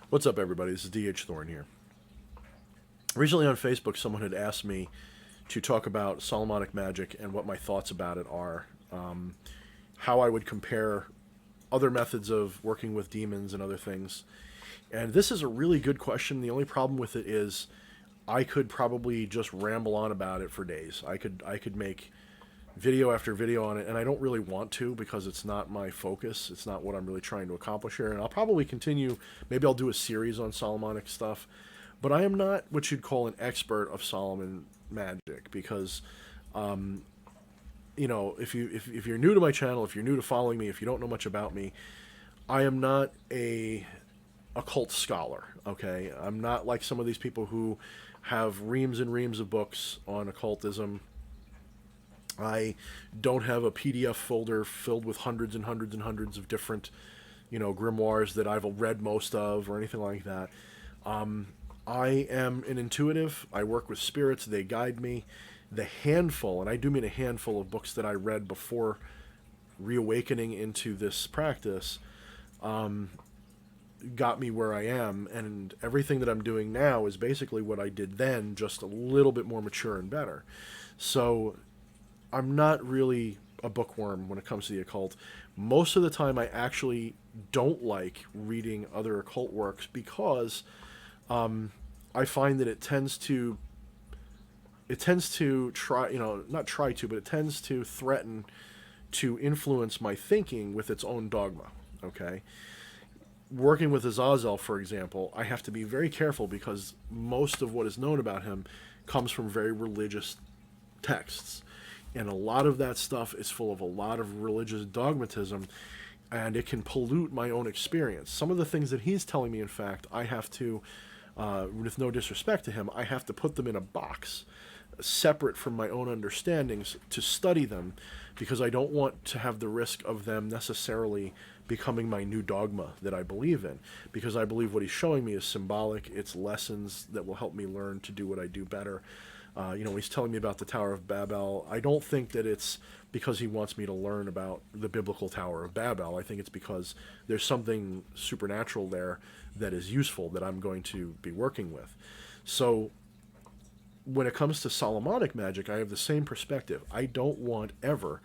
What's up, everybody? This is D.H. Thorne here. Recently on Facebook, someone had asked me to talk about Solomonic magic and what my thoughts about it are, how I would compare other methods of working with demons and other things. And this is a really good question. The only problem with it is I could probably just ramble on about it for days. I could make video after video on it, and I don't really want to because it's not my focus. It's not what I'm really trying to accomplish here. And I'll probably continue. Maybe I'll do a series on Solomonic stuff, but I am not what you'd call an expert of Solomon magic because, if you're new to my channel, if you're new to following me, if you don't know much about me, I am not a occult scholar. Okay, I'm not like some of these people who have reams and reams of books on occultism. I don't have a PDF folder filled with hundreds and hundreds and hundreds of different, grimoires that I've read most of or anything like that. I am an intuitive. I work with spirits. They guide me. The handful, and I do mean a handful of books that I read before reawakening into this practice, got me where I am. And everything that I'm doing now is basically what I did then, just a little bit more mature and better. So I'm not really a bookworm when it comes to the occult. Most of the time, I actually don't like reading other occult works because I find that it tends to try, not try to, but it tends to threaten to influence my thinking with its own dogma. Okay, working with Azazel, for example, I have to be very careful because most of what is known about him comes from very religious texts. And a lot of that stuff is full of a lot of religious dogmatism, and it can pollute my own experience. Some of the things that he's telling me, in fact, I have to, with no disrespect to him, I have to put them in a box separate from my own understandings to study them because I don't want to have the risk of them necessarily becoming my new dogma that I believe in, because I believe what he's showing me is symbolic. It's lessons that will help me learn to do what I do better. He's telling me about the Tower of Babel. I don't think that it's because he wants me to learn about the biblical Tower of Babel. I think it's because there's something supernatural there that is useful that I'm going to be working with. So when it comes to Solomonic magic, I have the same perspective. I don't want ever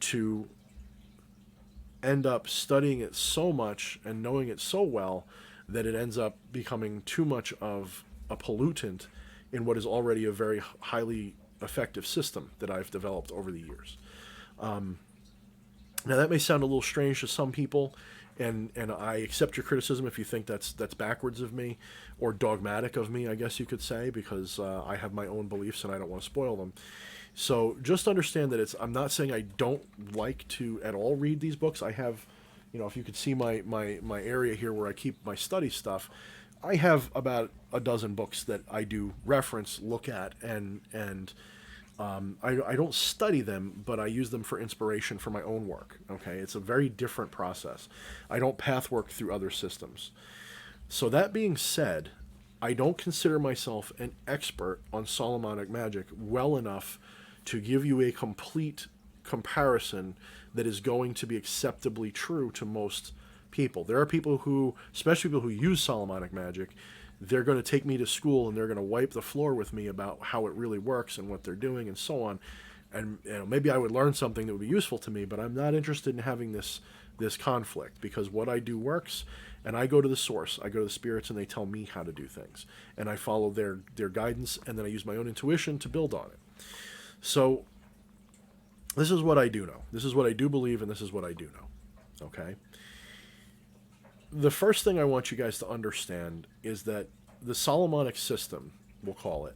to end up studying it so much and knowing it so well that it ends up becoming too much of a pollutant in what is already a very highly effective system that I've developed over the years. Now that may sound a little strange to some people, and I accept your criticism if you think that's backwards of me or dogmatic of me, I guess you could say, because I have my own beliefs and I don't want to spoil them. So just understand that I'm not saying I don't like to at all read these books. I have, if you could see my area here where I keep my study stuff, I have about a dozen books that I do reference, look at, and I don't study them, but I use them for inspiration for my own work. Okay, it's a very different process. I don't path work through other systems. So that being said, I don't consider myself an expert on Solomonic magic well enough to give you a complete comparison that is going to be acceptably true to most people. There are people who, especially people who use Solomonic magic, they're going to take me to school and they're going to wipe the floor with me about how it really works and what they're doing and so on. And maybe I would learn something that would be useful to me, but I'm not interested in having this conflict because what I do works, and I go to the source. I go to the spirits and they tell me how to do things, and I follow their guidance, and then I use my own intuition to build on it. So this is what I do know. This is what I do believe, and this is what I do know. Okay? The first thing I want you guys to understand is that the Solomonic system, we'll call it,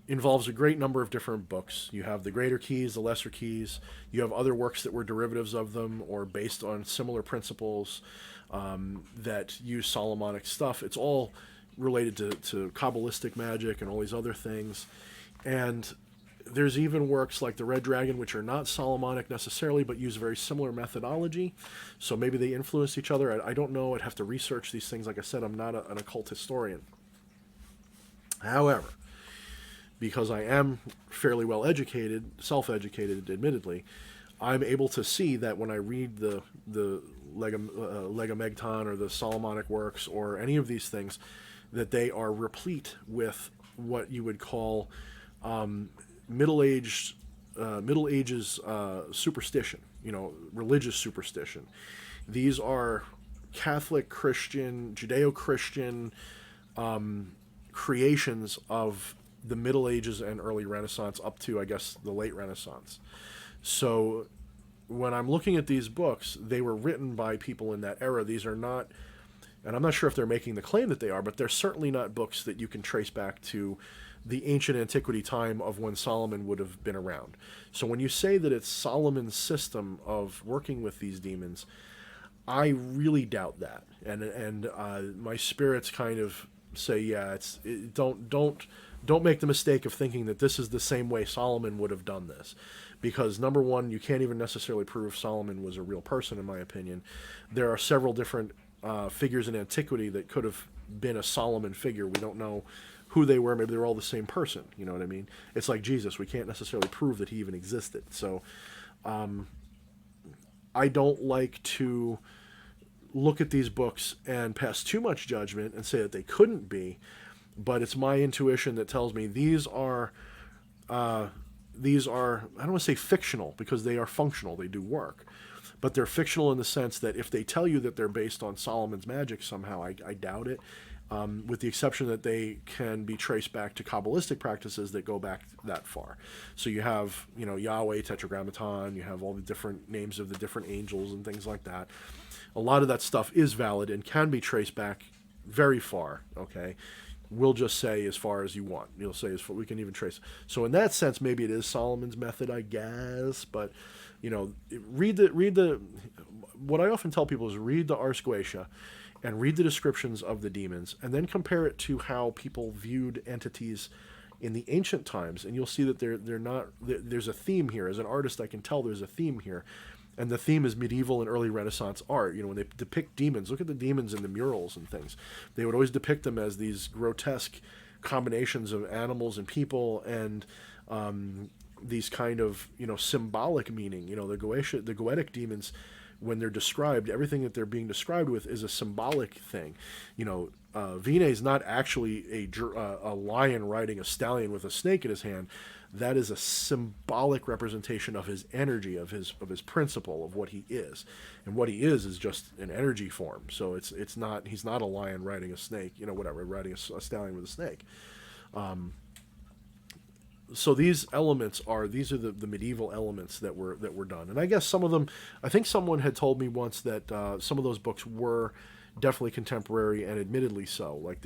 involves a great number of different books. You have the greater keys, the lesser keys. You have other works that were derivatives of them or based on similar principles that use Solomonic stuff. It's all related to Kabbalistic magic and all these other things. And there's even works like the Red Dragon, which are not Solomonic necessarily, but use very similar methodology. So maybe they influenced each other. I don't know. I'd have to research these things. Like I said, I'm not an occult historian. However, because I am fairly well educated, self-educated, admittedly, I'm able to see that when I read the Legamegton or the Solomonic works or any of these things, that they are replete with what you would call middle aged Middle Ages superstition, religious superstition. These are Catholic, Christian, Judeo-Christian creations of the Middle Ages and early Renaissance up to, I guess, the late Renaissance. So when I'm looking at these books, they were written by people in that era. These are not, and I'm not sure if they're making the claim that they are, but they're certainly not books that you can trace back to the ancient antiquity time of when Solomon would have been around. So when you say that it's Solomon's system of working with these demons, I really doubt that, and my spirits kind of say, yeah, don't make the mistake of thinking that this is the same way Solomon would have done this, because number one, you can't even necessarily prove Solomon was a real person, in my opinion. There are several different figures in antiquity that could have been a Solomon figure. We don't know who they were. Maybe they were all the same person. You know what I mean? It's like Jesus. We can't necessarily prove that he even existed. So I don't like to look at these books and pass too much judgment and say that they couldn't be, but it's my intuition that tells me these are I don't want to say fictional, because they are functional, they do work, but they're fictional in the sense that if they tell you that they're based on Solomon's magic somehow, I doubt it, with the exception that they can be traced back to Kabbalistic practices that go back that far. So you have, Yahweh, Tetragrammaton, you have all the different names of the different angels and things like that. A lot of that stuff is valid and can be traced back very far, okay? We'll just say as far as you want. You'll say as far, we can even trace. So in that sense, maybe it is Solomon's method, I guess. But, read the. What I often tell people is read the Ars Goetia and read the descriptions of the demons, and then compare it to how people viewed entities in the ancient times, and you'll see that they're not. There's a theme here. As an artist, I can tell there's a theme here. And the theme is medieval and early Renaissance art. When they depict demons, look at the demons in the murals and things. They would always depict them as these grotesque combinations of animals and people, and these kind of, symbolic meaning. The Goetic demons, when they're described, everything that they're being described with is a symbolic thing. Vine is not actually a lion riding a stallion with a snake in his hand. That is a symbolic representation of his energy, of his principle, of what he is, and what he is just an energy form. So it's not, he's not a lion riding a snake, riding a stallion with a snake. So these are the medieval elements that were done, and I guess some of them. I think someone had told me once that some of those books were definitely contemporary, and admittedly so. Like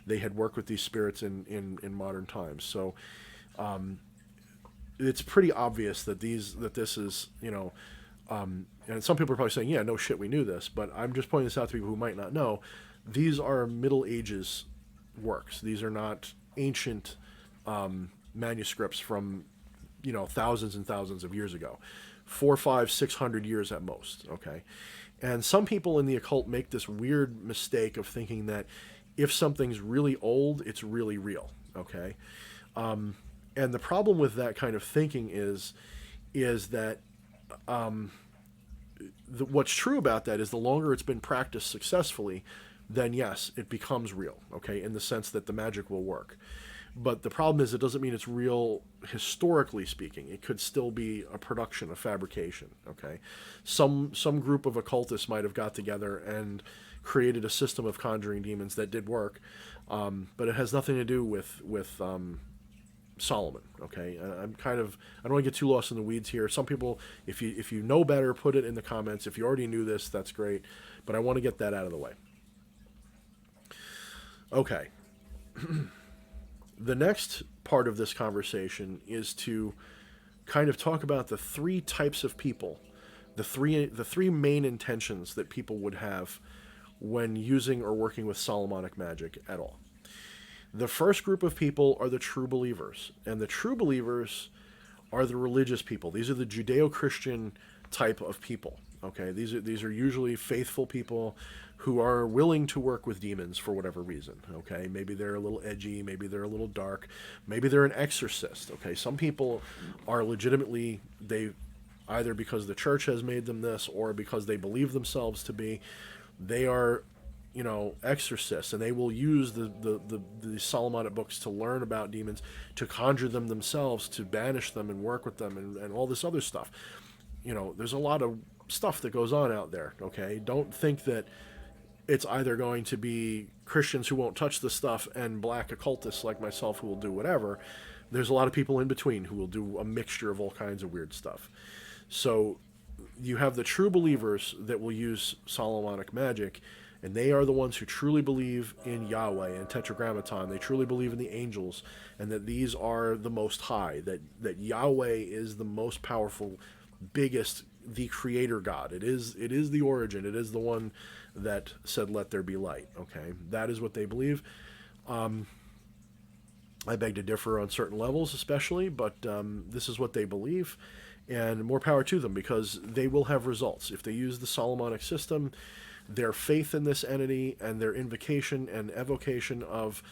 they had worked with these spirits in modern times. So it's pretty obvious that this is, and some people are probably saying, yeah, no shit, we knew this, but I'm just pointing this out to people who might not know. These are Middle Ages works. These are not ancient manuscripts from, thousands and thousands of years ago, 400, 500, 600 years at most. Okay. And some people in the occult make this weird mistake of thinking that if something's really old, it's really real. Okay. And the problem with that kind of thinking is that what's true about that is the longer it's been practiced successfully, then yes, it becomes real, okay, in the sense that the magic will work. But the problem is it doesn't mean it's real historically speaking. It could still be a production, a fabrication, okay? Some group of occultists might have got together and created a system of conjuring demons that did work, but it has nothing to do with Solomon. Okay, I don't want to get too lost in the weeds here. Some people, if you know better, put it in the comments. If you already knew this, that's great, but I want to get that out of the way. Okay. The next part of this conversation is to kind of talk about the three types of people, the three main intentions that people would have when using or working with Solomonic magic at all. The first group of people are the true believers, and the true believers are the religious people. These are the Judeo-Christian type of people. Okay, these are usually faithful people who are willing to work with demons for whatever reason. Okay, maybe they're a little edgy, maybe they're a little dark, maybe they're an exorcist. Okay, some people are legitimately either because the church has made them this or because they believe themselves to be. They are, exorcists, and they will use the Solomonic books to learn about demons, to conjure them themselves, to banish them and work with them, and all this other stuff. There's a lot of stuff that goes on out there, okay? Don't think that it's either going to be Christians who won't touch the stuff and black occultists like myself who will do whatever. There's a lot of people in between who will do a mixture of all kinds of weird stuff. So you have the true believers that will use Solomonic magic, and they are the ones who truly believe in Yahweh and Tetragrammaton. They truly believe in the angels, and that these are the Most High, that Yahweh is the most powerful, biggest, the creator God. It is the origin. It is the one that said, let there be light. Okay, that is what they believe. I beg to differ on certain levels, especially, but this is what they believe, and more power to them, because they will have results. If they use the Solomonic system, their faith in this entity and their invocation and evocation of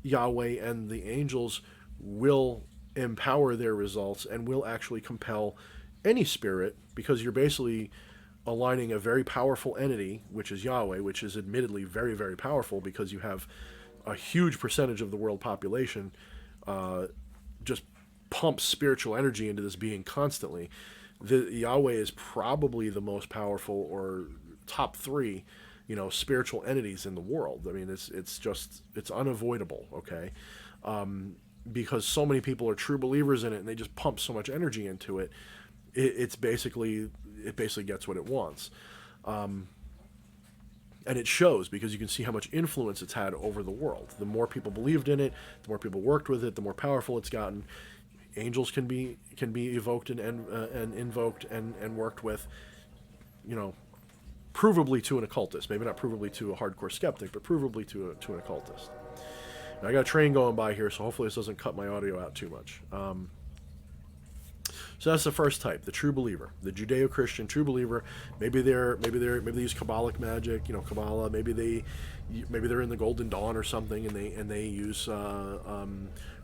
Yahweh and the angels will empower their results and will actually compel any spirit, because you're basically aligning a very powerful entity, which is Yahweh, which is admittedly very, very powerful, because you have a huge percentage of the world population just pumps spiritual energy into this being constantly. Yahweh is probably the most powerful, or top three, spiritual entities in the world. I mean, it's unavoidable, okay? Because so many people are true believers in it, and they just pump so much energy into it. It basically gets what it wants. And it shows, because you can see how much influence it's had over the world. The more people believed in it, the more people worked with it, the more powerful it's gotten. Angels can be evoked and invoked and worked with, provably to an occultist. Maybe not provably to a hardcore skeptic, but provably to an occultist. Now, I got a train going by here, so hopefully this doesn't cut my audio out too much. So that's the first type, the true believer, the Judeo-Christian true believer. Maybe they use Kabbalic magic, Kabbalah. Maybe they're in the Golden Dawn or something, and they use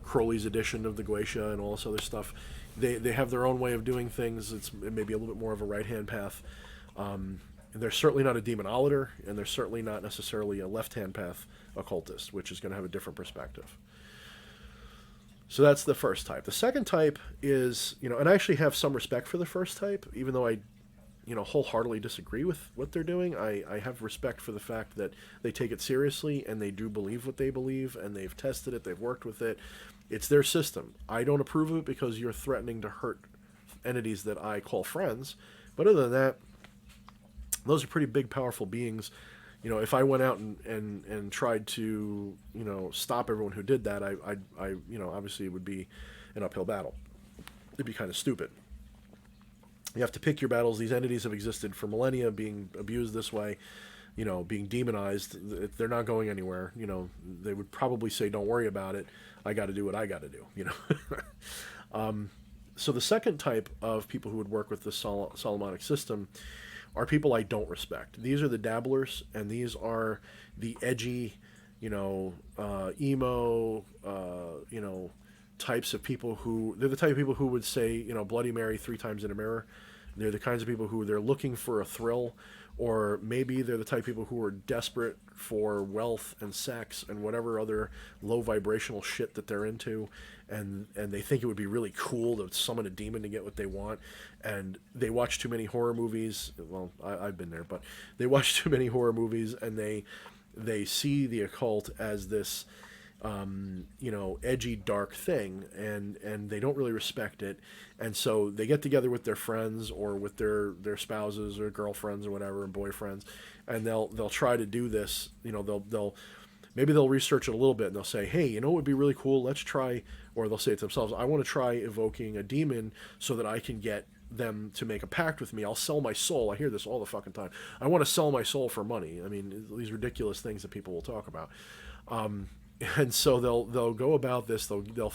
Crowley's edition of the Goetia and all this other stuff. They have their own way of doing things. It may be a little bit more of a right-hand path. And they're certainly not a demonologer, and they're certainly not necessarily a left-hand path occultist, which is going to have a different perspective. So that's the first type. The second type is, and I actually have some respect for the first type, even though I, wholeheartedly disagree with what they're doing. I have respect for the fact that they take it seriously, and they do believe what they believe, and they've tested it, they've worked with it. It's their system. I don't approve of it, because you're threatening to hurt entities that I call friends. But other than that, those are pretty big, powerful beings. If I went out and tried to, stop everyone who did that, I obviously it would be an uphill battle. It'd be kind of stupid. You have to pick your battles. These entities have existed for millennia, being abused this way, being demonized. They're not going anywhere. They would probably say, don't worry about it. I got to do what I got to do, So the second type of people who would work with the Solomonic system are people I don't respect. These are the dabblers, and these are the edgy, emo, types of people they're the type of people who would say, Bloody Mary 3 times in a mirror. They're the kinds of people who they're looking for a thrill, or maybe they're the type of people who are desperate for wealth and sex and whatever other low vibrational shit that they're into, and they think it would be really cool to summon a demon to get what they want. And they watch too many horror movies. Well, I've been there, but they watch too many horror movies, and they see the occult as this edgy, dark thing, and they don't really respect it. And so they get together with their friends, or with their spouses or girlfriends or whatever, and boyfriends, and they'll try to do this. Maybe they'll research it a little bit, and they'll say, hey, what would be really cool? Let's try, or they'll say it to themselves, I want to try evoking a demon so that I can get them to make a pact with me. I'll sell my soul. I hear this all the fucking time. I want to sell my soul for money. I mean, these ridiculous things that people will talk about. And so they'll go about this. They'll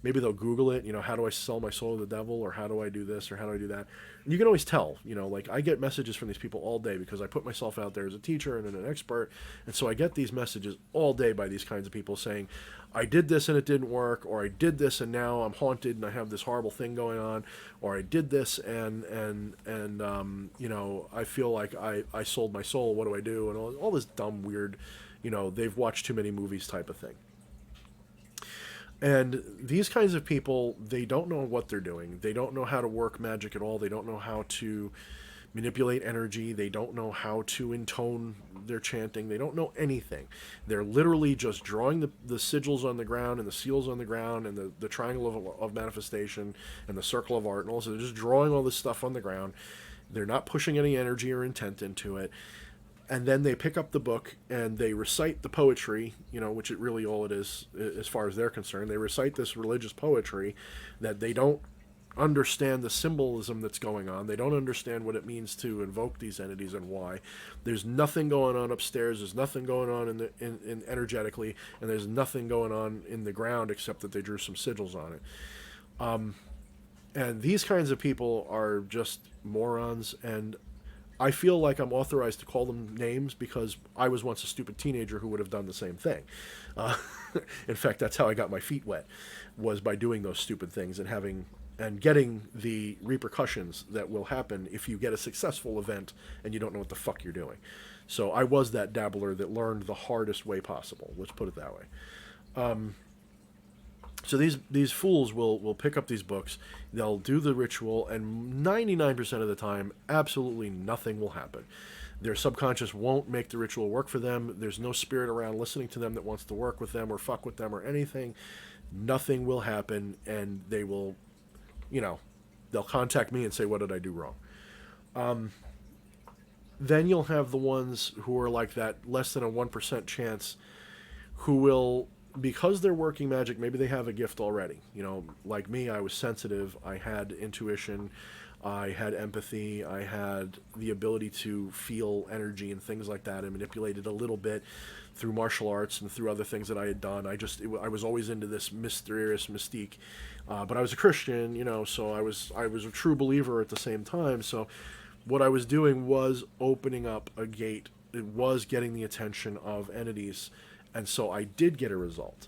maybe they'll Google it, how do I sell my soul to the devil, or how do I do this, or how do I do that? And you can always tell, like I get messages from these people all day because I put myself out there as a teacher and an expert. And so I get these messages all day by these kinds of people saying, I did this and it didn't work, or I did this and now I'm haunted and I have this horrible thing going on, or I did this and I feel like I sold my soul. What do I do? And all this dumb, weird, they've watched too many movies type of thing. And these kinds of people, they don't know what they're doing. They don't know how to work magic at all. They don't know how to manipulate energy. They don't know how to intone their chanting. They don't know anything. They're literally just drawing the sigils on the ground and the seals on the ground and the triangle of manifestation and the circle of art and all. So they're just drawing all this stuff on the ground. They're not pushing any energy or intent into it. And then they pick up the book and they recite the poetry, which it really all it is as far as they're concerned. They recite this religious poetry that they don't understand the symbolism that's going on. They don't understand what it means to invoke these entities and why. There's nothing going on upstairs. There's nothing going on in energetically, and there's nothing going on in the ground except that they drew some sigils on it. And these kinds of people are just morons, and I feel like I'm authorized to call them names because I was once a stupid teenager who would have done the same thing. In fact, that's how I got my feet wet, was by doing those stupid things and getting the repercussions that will happen if you get a successful event and you don't know what the fuck you're doing. So I was that dabbler that learned the hardest way possible. Let's put it that way. So these fools will pick up these books, they'll do the ritual, and 99% of the time, absolutely nothing will happen. Their subconscious won't make the ritual work for them. There's no spirit around listening to them that wants to work with them or fuck with them or anything. Nothing will happen, and they will, they'll contact me and say, what did I do wrong? Then you'll have the ones who are like that less than a 1% chance who will, because they're working magic, maybe they have a gift already. Like me, I was sensitive, I had intuition, I had empathy, I had the ability to feel energy and things like that, and manipulate it a little bit through martial arts and through other things that I had done. I was always into this mysterious mystique, but I was a Christian, so I was a true believer at the same time. So what I was doing was opening up a gate. It was getting the attention of entities. And so I did get a result.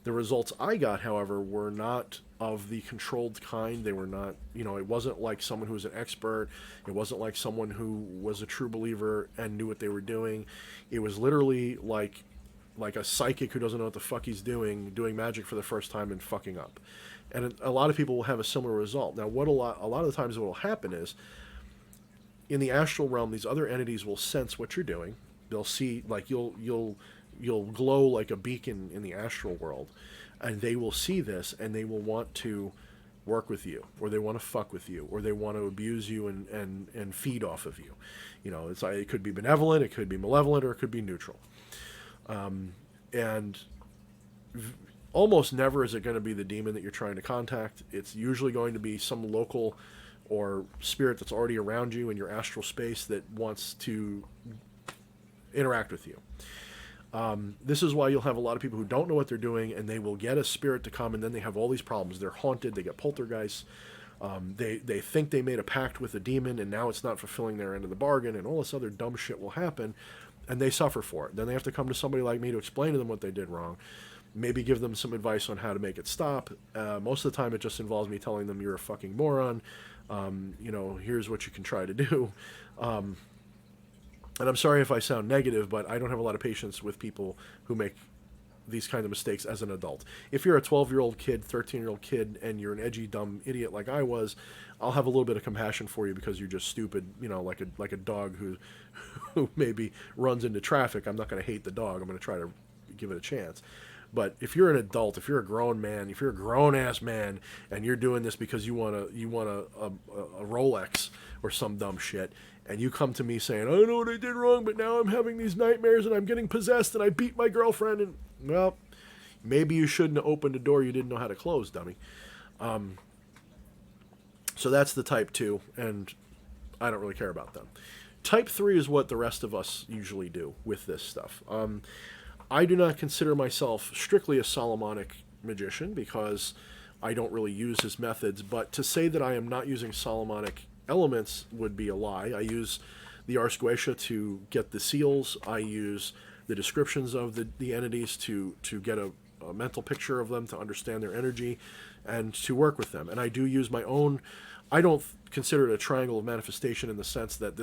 The results I got, however, were not of the controlled kind. They were not, it wasn't like someone who was an expert. It wasn't like someone who was a true believer and knew what they were doing. It was literally like a psychic who doesn't know what the fuck he's doing magic for the first time and fucking up. And a lot of people will have a similar result. Now, what a lot of the times what will happen is, in the astral realm, these other entities will sense what you're doing. They'll see, like you'll glow like a beacon in the astral world, and they will see this and they will want to work with you, or they want to fuck with you, or they want to abuse you and feed off of you. It's like, it could be benevolent, it could be malevolent, or it could be neutral. And almost never is it going to be the demon that you're trying to contact. It's usually going to be some local or spirit that's already around you in your astral space that wants to interact with you. This is why you'll have a lot of people who don't know what they're doing, and they will get a spirit to come, and then they have all these problems. They're haunted, they get poltergeists, they think they made a pact with a demon, and now it's not fulfilling their end of the bargain, and all this other dumb shit will happen, and they suffer for it. Then they have to come to somebody like me to explain to them what they did wrong, maybe give them some advice on how to make it stop. Most of the time it just involves me telling them, you're a fucking moron, here's what you can try to do. And I'm sorry if I sound negative, but I don't have a lot of patience with people who make these kind of mistakes as an adult. If you're a 12-year-old kid, 13-year-old kid, and you're an edgy, dumb idiot like I was, I'll have a little bit of compassion for you because you're just stupid, like a dog who maybe runs into traffic. I'm not going to hate the dog. I'm going to try to give it a chance. But if you're an adult, if you're a grown man, if you're a grown-ass man, and you're doing this because you want a Rolex or some dumb shit, and you come to me saying, I know what I did wrong, but now I'm having these nightmares and I'm getting possessed and I beat my girlfriend, and, well, maybe you shouldn't have opened a door you didn't know how to close, dummy. So that's the type 2, and I don't really care about them. Type 3 is what the rest of us usually do with this stuff. I do not consider myself strictly a Solomonic magician because I don't really use his methods. But to say that I am not using Solomonic elements would be a lie. I use the Ars Goetia to get the seals. I use the descriptions of the entities to get a mental picture of them, to understand their energy, and to work with them. And I do use my own. I don't consider it a triangle of manifestation in the sense that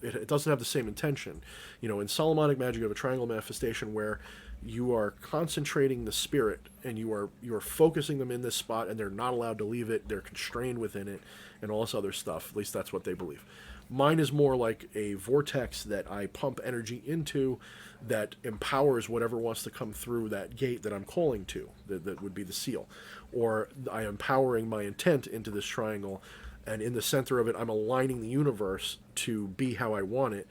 it doesn't have the same intention. In Solomonic magic, you have a triangle manifestation where you are concentrating the spirit and you are focusing them in this spot, and they're not allowed to leave it. They're constrained within it, and all this other stuff. At least that's what they believe. Mine is more like a vortex that I pump energy into that empowers whatever wants to come through that gate that I'm calling to. That would be the seal. Or I am empowering my intent into this triangle, and in the center of it, I'm aligning the universe to be how I want it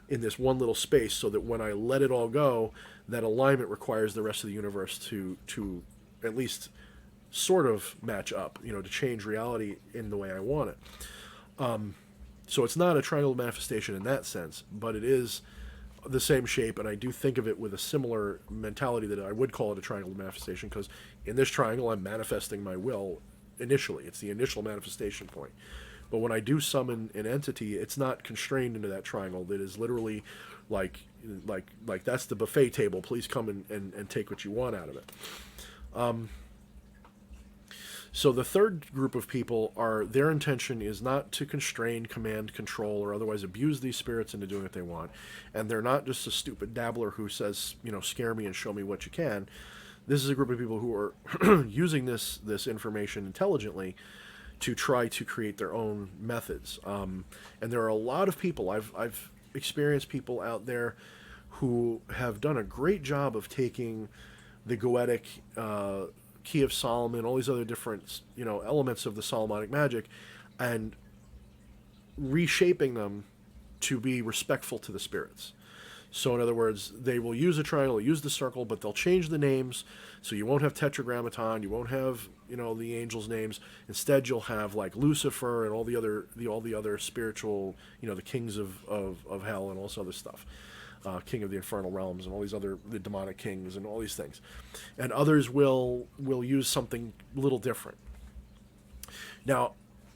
in this one little space, so that when I let it all go, that alignment requires the rest of the universe to at least sort of match up, to change reality in the way I want it. So it's not a triangle manifestation in that sense, but it is the same shape, and I do think of it with a similar mentality that I would call it a triangle manifestation, because in this triangle I'm manifesting my will initially. It's the initial manifestation point. But when I do summon an entity, it's not constrained into that triangle. That is literally like that's the buffet table. Please come and take what you want out of it. So the third group of people their intention is not to constrain, command, control, or otherwise abuse these spirits into doing what they want. And they're not just a stupid dabbler who says, scare me and show me what you can. This is a group of people who are using this information intelligently to try to create their own methods. And there are a lot of people, I've experienced people out there who have done a great job of taking the Goetic Key of Solomon, all these other different, elements of the Solomonic magic, and reshaping them to be respectful to the spirits. So in other words, they will use a triangle, use the circle, but they'll change the names. So you won't have Tetragrammaton, you won't have, the angels' names. Instead, you'll have like Lucifer and all the other spiritual, the kings of hell and all this other stuff. King of the infernal realms and all these the demonic kings and all these things. And others will use something a little different. Now,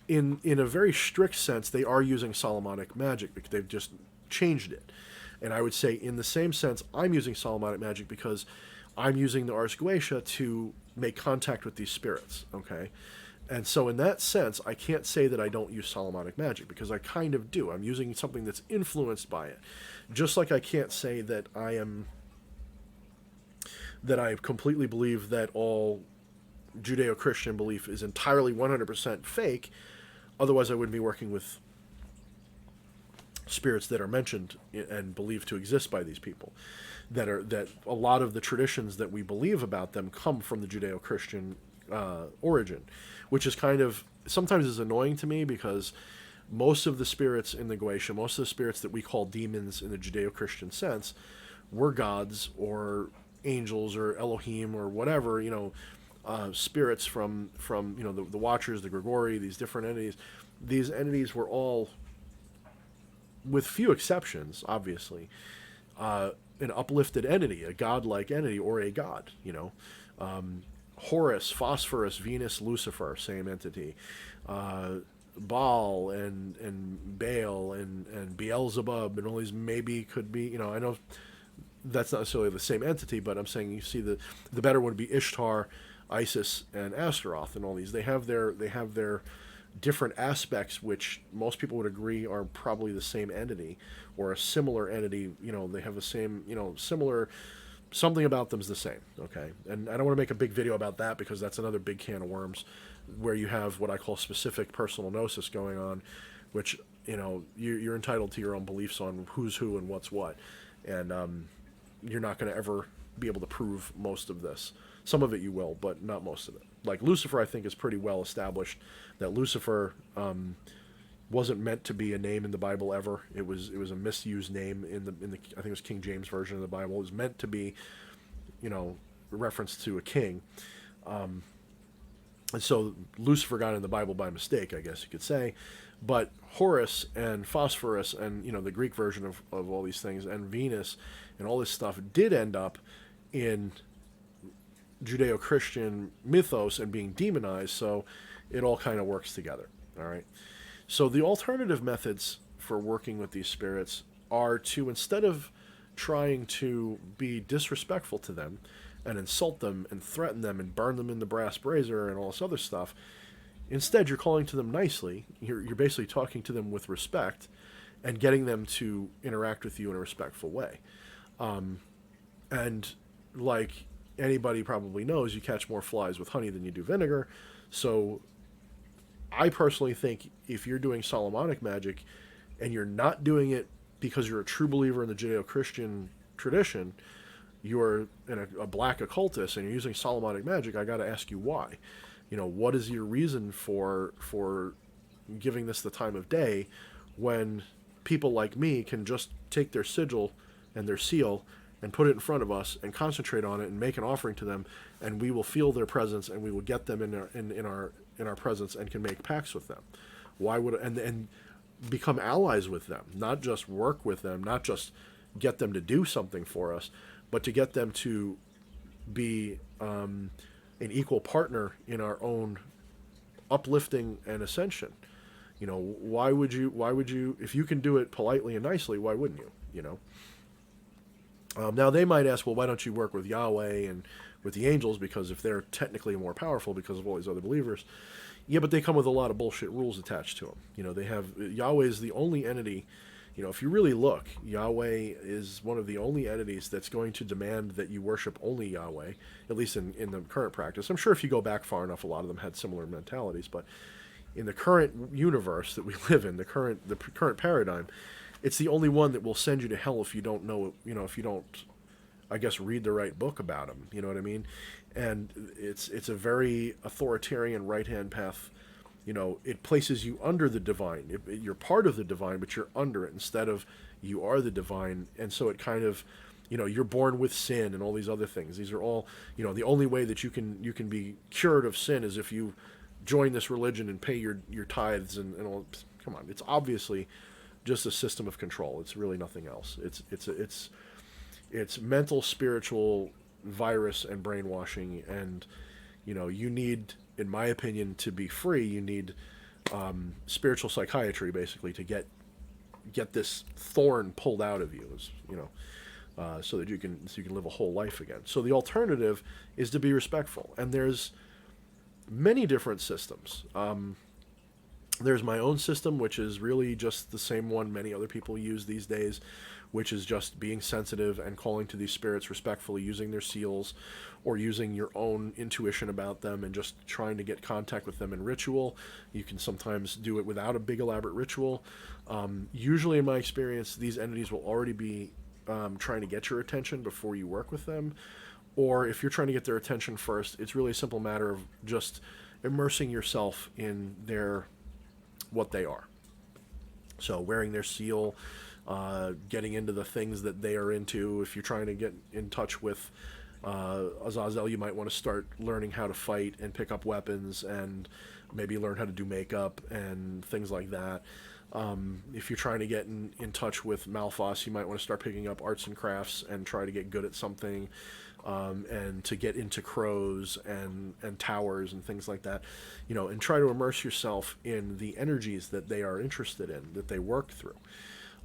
in a very strict sense, they are using Solomonic magic because they've just changed it. And I would say in the same sense, I'm using Solomonic magic because I'm using the Ars Goetia to make contact with these spirits, okay? And so in that sense, I can't say that I don't use Solomonic magic, because I kind of do. I'm using something that's influenced by it. Just like I can't say that I completely believe that all Judeo-Christian belief is entirely 100% fake. Otherwise, I wouldn't be working with spirits that are mentioned and believed to exist by these people. That a lot of the traditions that we believe about them come from the Judeo-Christian origin, which is kind of sometimes is annoying to me, because most of the spirits in the Goetia, most of the spirits that we call demons in the Judeo-Christian sense, were gods or angels or Elohim or whatever, spirits from the Watchers, the Grigori, these different entities. These entities were all, with few exceptions, obviously, an uplifted entity, a godlike entity, or a god. Horus, Phosphorus, Venus, Lucifer, same entity. Baal and Baal and Beelzebub and all these maybe could be, I know that's not necessarily the same entity, but I'm saying you see the better one would be Ishtar, Isis, and Astaroth, and all these. They have their different aspects, which most people would agree are probably the same entity or a similar entity. They have the same, similar. Something about them's the same, okay? And I don't want to make a big video about that, because that's another big can of worms, where you have what I call specific personal gnosis going on, which, you're entitled to your own beliefs on who's who and what's what. And you're not going to ever be able to prove most of this. Some of it you will, but not most of it. Like Lucifer, I think, is pretty well established that Lucifer wasn't meant to be a name in the Bible ever. It was a misused name in the I think it was King James version of the Bible. It was meant to be, a reference to a king. And so Lucifer got in the Bible by mistake, I guess you could say. But Horus and Phosphorus and, the Greek version of all these things, and Venus and all this stuff did end up in Judeo-Christian mythos and being demonized, so it all kind of works together. All right. So the alternative methods for working with these spirits are to, instead of trying to be disrespectful to them and insult them and threaten them and burn them in the brass brazier and all this other stuff, instead you're calling to them nicely. You're basically talking to them with respect and getting them to interact with you in a respectful way. And like anybody probably knows, you catch more flies with honey than you do vinegar. So I personally think if you're doing Solomonic magic and you're not doing it because you're a true believer in the Judeo-Christian tradition, you're a black occultist and you're using Solomonic magic, I got to ask you why. What is your reason for giving this the time of day when people like me can just take their sigil and their seal and put it in front of us and concentrate on it and make an offering to them, and we will feel their presence and we will get them in our presence and can make pacts with them. Why would and become allies with them, not just work with them, not just get them to do something for us, but to get them to be an equal partner in our own uplifting and ascension. Why would you, if you can do it politely and nicely, why wouldn't you? Now they might ask, well, why don't you work with Yahweh and with the angels, because if they're technically more powerful because of all these other believers? Yeah, but they come with a lot of bullshit rules attached to them. They have, Yahweh is the only entity. If you really look, Yahweh is one of the only entities that's going to demand that you worship only Yahweh, at least in the current practice. I'm sure if you go back far enough, a lot of them had similar mentalities, but in the current universe that we live in, the current paradigm, it's the only one that will send you to hell if you don't know, if you don't, I guess, read the right book about him. You know what I mean? And it's a very authoritarian right-hand path. It places you under the divine. You're part of the divine, but you're under it instead of you are the divine. And so it kind of, you're born with sin and all these other things. These are all, the only way that you can be cured of sin is if you join this religion and pay your tithes and all. Come on, it's obviously just a system of control. It's really nothing else. It's mental, spiritual virus and brainwashing, and you need, in my opinion, to be free, you need spiritual psychiatry basically to get this thorn pulled out of you, so that you can live a whole life again. So the alternative is to be respectful, and there's many different systems. There's my own system, which is really just the same one many other people use these days, which is just being sensitive and calling to these spirits respectfully, using their seals or using your own intuition about them and just trying to get contact with them in ritual. You can sometimes do it without a big elaborate ritual. Usually, in my experience, these entities will already be trying to get your attention before you work with them. Or if you're trying to get their attention first, it's really a simple matter of just immersing yourself in what they are. So wearing their seal, getting into the things that they are into. If you're trying to get in touch with Azazel, you might want to start learning how to fight and pick up weapons and maybe learn how to do makeup and things like that. If you're trying to get in touch with Malphas, you might want to start picking up arts and crafts and try to get good at something, and to get into crows and towers and things like that, and try to immerse yourself in the energies that they are interested in, that they work through.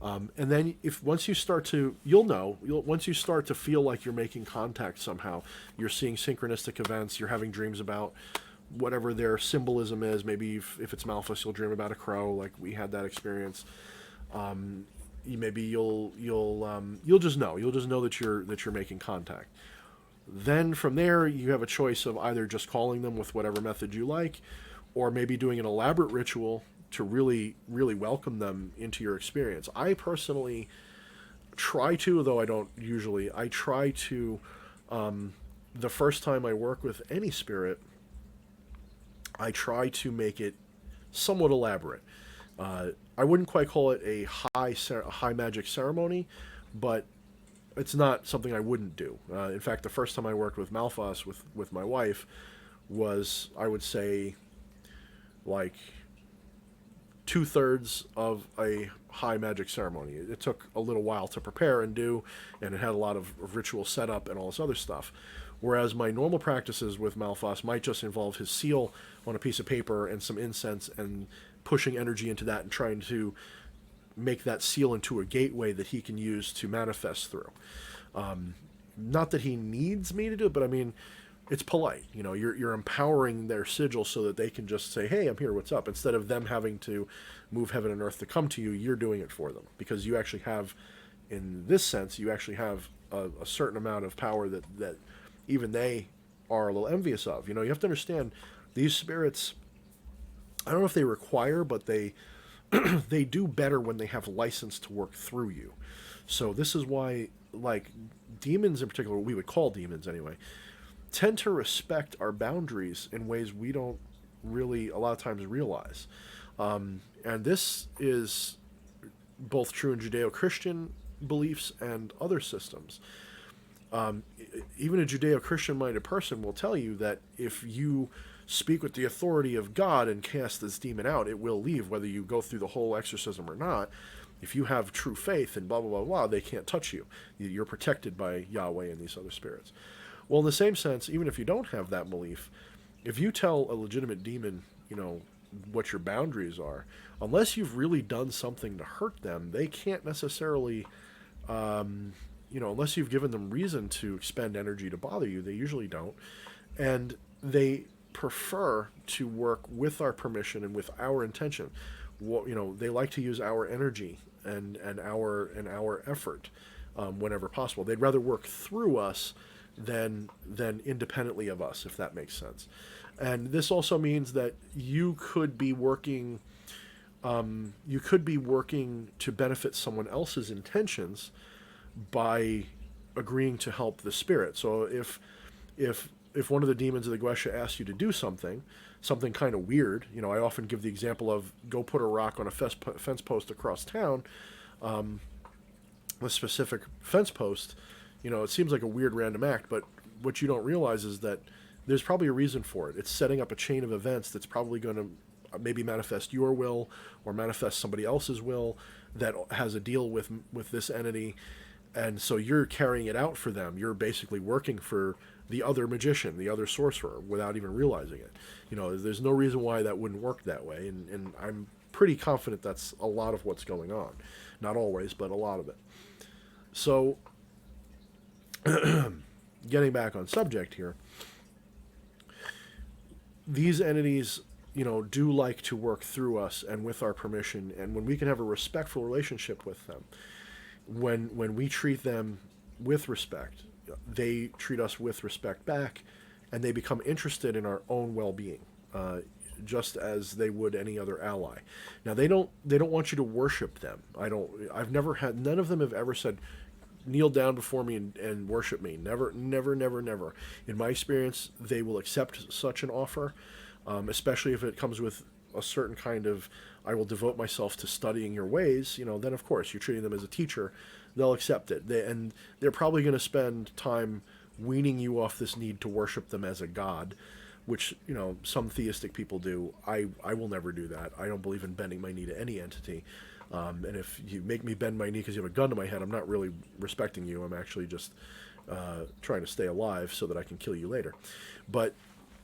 And then once you start to, once you start to feel like you're making contact somehow, you're seeing synchronistic events, you're having dreams about whatever their symbolism is. Maybe if it's Malphas, you'll dream about a crow, like we had that experience. Maybe you'll just know that you're making contact. Then from there, you have a choice of either just calling them with whatever method you like, or maybe doing an elaborate ritual to really, really welcome them into your experience. I personally try to, though I don't usually, the first time I work with any spirit, I try to make it somewhat elaborate. I wouldn't quite call it a high magic ceremony, but it's not something I wouldn't do. In fact, the first time I worked with Malphas with my wife was, I would say, like 2/3 of a high magic ceremony. It took a little while to prepare and do, and it had a lot of ritual setup and all this other stuff. Whereas my normal practices with Malphas might just involve his seal on a piece of paper and some incense and pushing energy into that and trying to make that seal into a gateway that he can use to manifest through. Not that he needs me to do it, but I mean, it's polite. You're empowering their sigil so that they can just say, "Hey, I'm here. What's up?" Instead of them having to move heaven and earth to come to you, you're doing it for them because you actually have, in this sense, you actually have a certain amount of power that even they are a little envious of. You have to understand these spirits. I don't know if they require, but they they do better when they have license to work through you. So this is why, like, demons in particular, what we would call demons anyway, tend to respect our boundaries in ways we don't really a lot of times realize. And this is both true in Judeo-Christian beliefs and other systems. Even a Judeo-Christian minded person will tell you that if you speak with the authority of God and cast this demon out, it will leave, whether you go through the whole exorcism or not. If you have true faith and blah, blah, blah, blah, they can't touch you. You're protected by Yahweh and these other spirits. Well, in the same sense, even if you don't have that belief, if you tell a legitimate demon, what your boundaries are, unless you've really done something to hurt them, they can't necessarily, unless you've given them reason to expend energy to bother you, they usually don't. And they prefer to work with our permission and with our intention. They like to use our energy and our effort whenever possible. They'd rather work through us than independently of us, if that makes sense. And this also means that you could be working to benefit someone else's intentions by agreeing to help the spirit. So if one of the demons of the Guesha asks you to do something kind of weird, I often give the example of go put a rock on a fence post across town, a specific fence post. It seems like a weird random act, but what you don't realize is that there's probably a reason for it. It's setting up a chain of events that's probably going to maybe manifest your will or manifest somebody else's will that has a deal with this entity. And so you're carrying it out for them. You're basically working for the other magician, the other sorcerer, without even realizing it. There's no reason why that wouldn't work that way. And I'm pretty confident that's a lot of what's going on. Not always, but a lot of it. So getting back on subject here, these entities, do like to work through us and with our permission. And when we can have a respectful relationship with them, when we treat them with respect, they treat us with respect back, and they become interested in our own well-being, just as they would any other ally. Now they don't want you to worship them. None of them have ever said, kneel down before me and worship me. Never, never, never, never. In my experience, they will accept such an offer, especially if it comes with a certain kind of, I will devote myself to studying your ways, then of course you're treating them as a teacher. They'll accept it. They're probably going to spend time weaning you off this need to worship them as a god, which, some theistic people do. I will never do that. I don't believe in bending my knee to any entity. And if you make me bend my knee because you have a gun to my head, I'm not really respecting you. I'm actually just trying to stay alive so that I can kill you later. But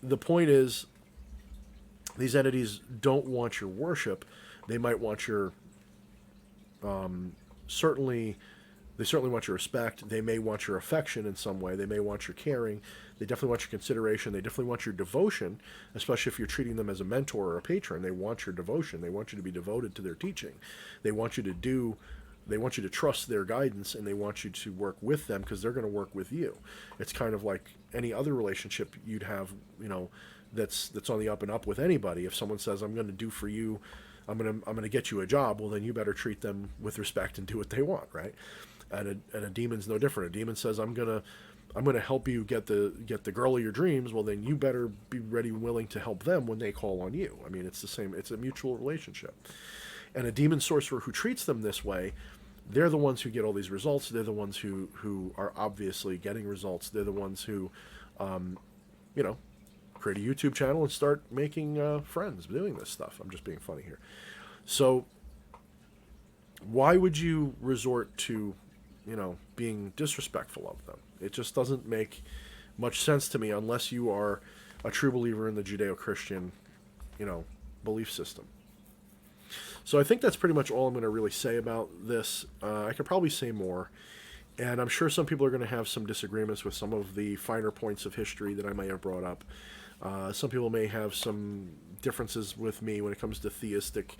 the point is, these entities don't want your worship. They might want your, certainly want your respect. They may want your affection in some way. They may want your caring. They definitely want your consideration. They definitely want your devotion, especially if you're treating them as a mentor or a patron. They want your devotion. They want you to be devoted to their teaching. They want you to trust their guidance, and they want you to work with them because they're going to work with you. It's kind of like any other relationship you'd have, that's on the up and up with anybody. If someone says, I'm going to do for you, I'm going to get you a job, well, then you better treat them with respect and do what they want, right? And a demon's no different. A demon says, I'm gonna help you get the girl of your dreams. Well, then you better be ready and willing to help them when they call on you. I mean, it's the same. It's a mutual relationship. And a demon sorcerer who treats them this way, they're the ones who get all these results. They're the ones who are obviously getting results. They're the ones who, create a YouTube channel and start making friends doing this stuff. I'm just being funny here. So why would you resort to being disrespectful of them? It just doesn't make much sense to me unless you are a true believer in the Judeo-Christian, you know, belief system. So I think that's pretty much all I'm going to really say about this. I could probably say more, and I'm sure some people are going to have some disagreements with some of the finer points of history that I may have brought up. Some people may have some differences with me when it comes to theistic,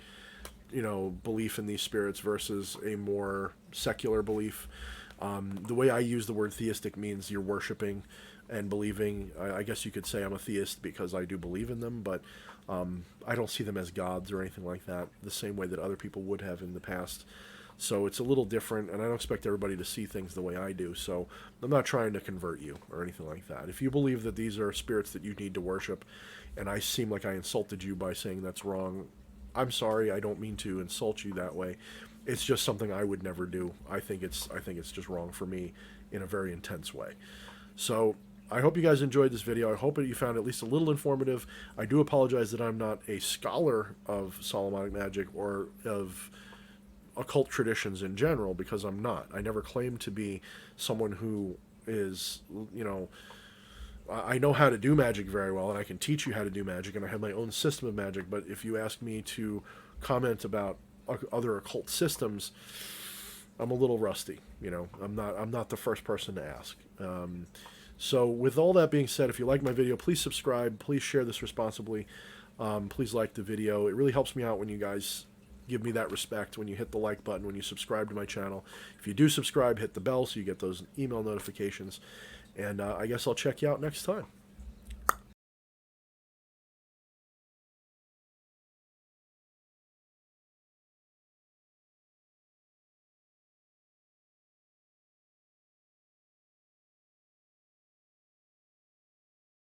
you know, belief in these spirits versus a more secular belief. The way I use the word theistic means you're worshiping and believing. I guess you could say I'm a theist because I do believe in them, but I don't see them as gods or anything like that, the same way that other people would have in the past. So it's a little different, and I don't expect everybody to see things the way I do. So I'm not trying to convert you or anything like that. If you believe that these are spirits that you need to worship, and I seem like I insulted you by saying that's wrong, I'm sorry. I don't mean to insult you that way. It's just something I would never do. I think it's just wrong for me in a very intense way. So I hope you guys enjoyed this video. I hope that you found it at least a little informative. I do apologize that I'm not a scholar of Solomonic magic or of occult traditions in general, because I'm not. I never claimed to be someone who is, you know, I know how to do magic very well, and I can teach you how to do magic, and I have my own system of magic, but if you ask me to comment about other occult systems, I'm a little rusty. You know, I'm not the first person to ask. So with all that being said, if you like my video, please subscribe, please share this responsibly, please like the video. It really helps me out when you guys give me that respect, when you hit the like button, when you subscribe to my channel. If you do subscribe, hit the bell so you get those email notifications, and I guess I'll check you out next time.